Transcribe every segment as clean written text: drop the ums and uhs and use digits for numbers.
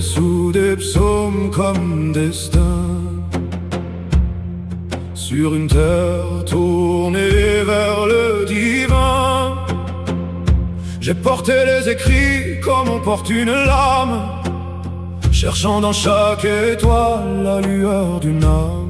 Sous des psaumes comme destin, sur une terre tournée vers le divin, j'ai porté les écrits comme on porte une lame, cherchant dans chaque étoile la lueur d'une âme.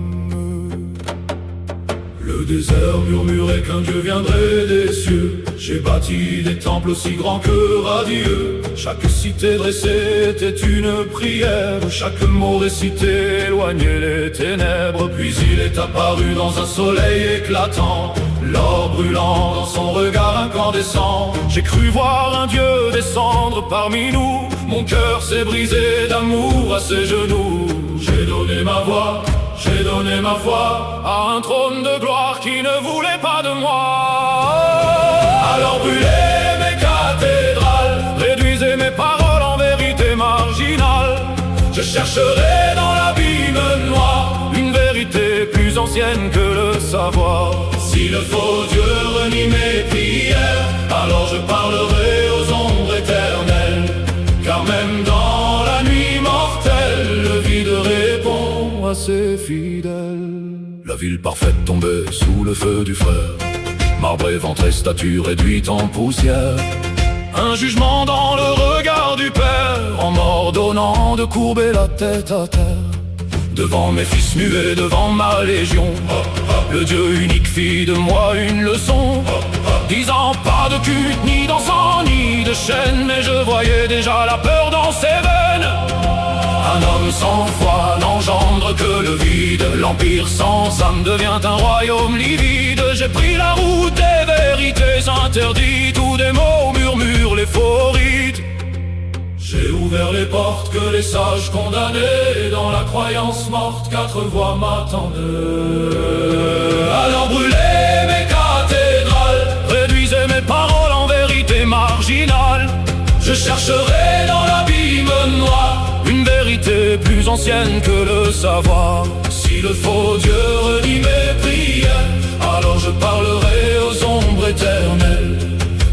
Le désert murmurait qu'un Dieu viendrait des cieux. J'ai bâti des temples aussi grands que radieux. Chaque cité dressée était une prière. Chaque mot récité éloignait les ténèbres. Puis il est apparu dans un soleil éclatant, l'or brûlant dans son regard incandescent. J'ai cru voir un Dieu descendre parmi nous. Mon cœur s'est brisé d'amour à ses genoux. J'ai donné ma voix, j'ai donné ma foi à un trône de gloire qui ne voulait pas de moi. Alors brûlez mes cathédrales, réduisez mes paroles en vérité marginale. Je chercherai dans l'abîme noir une vérité plus ancienne que le savoir. Si le faux Dieu renie mes prières, alors je parlerai aux ombres éternelles. Car même dans la nuit mortelle, le vide répond à ses fidèles. La ville parfaite tombait sous le feu du frère, marbre éventré, statue réduite en poussière. Un jugement dans le regard du Père, en m'ordonnant de courber la tête à terre. Devant mes fils muets, devant ma légion, le Dieu unique fit de moi une leçon, disant pas de culte, ni d'encens, ni de chaîne. Mais je voyais déjà la peur dans ses veines. Un homme sans foi n'engendre que le vide. L'empire sans âme devient un royaume livide. J'ai pris la route des vérités interdites, où des mots murmurent les faux rites. J'ai ouvert les portes que les sages condamnaient. Dans la croyance morte, 4 voix m'attendaient. Alors brûlez mes cathédrales, réduisez mes paroles en vérité marginale. Je chercherai dans l'abîme noir une vérité plus ancienne que le savoir. Si le faux Dieu renie mes prières, alors je parlerai aux ombres éternelles.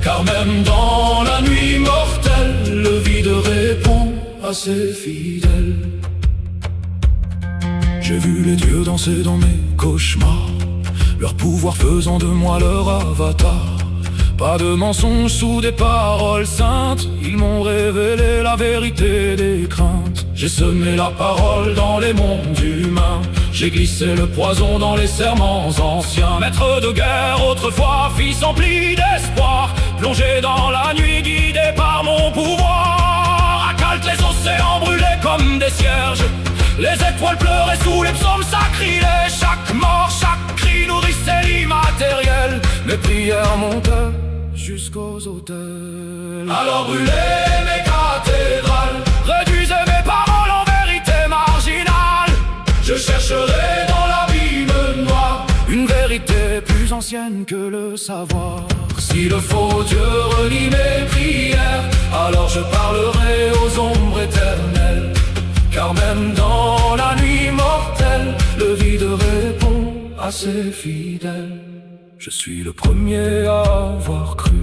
Car même dans la nuit mortelle, le vide répond à ses fidèles. J'ai vu les dieux danser dans mes cauchemars, leur pouvoir faisant de moi leur avatar. Pas de mensonges sous des paroles saintes, ils m'ont révélé la vérité des craintes. J'ai semé la parole dans les mondes humains, j'ai glissé le poison dans les serments anciens. Maître de guerre autrefois, fils empli d'espoir, plongé dans la nuit guidé par mon pouvoir. Accalte les océans brûlés comme des cierges, les étoiles pleuraient sous les psaumes sacrilèges. Chaque mort, chaque cri nourrissait l'immatériel. Mes prières montaient jusqu'aux autels. Alors brûlez mes cathédrales, réduisez mes paroles en vérité marginale. Je chercherai dans l'abîme noir une vérité plus ancienne que le savoir. Si le faux Dieu renie mes prières, alors je parlerai aux ombres éternelles. Car même dans la nuit mortelle, le vide répond à ses fidèles. Je suis le premier à avoir cru,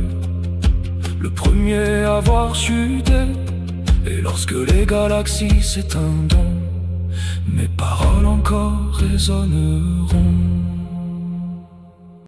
le premier à avoir chuté. Et lorsque les galaxies s'éteindront, mes paroles encore résonneront.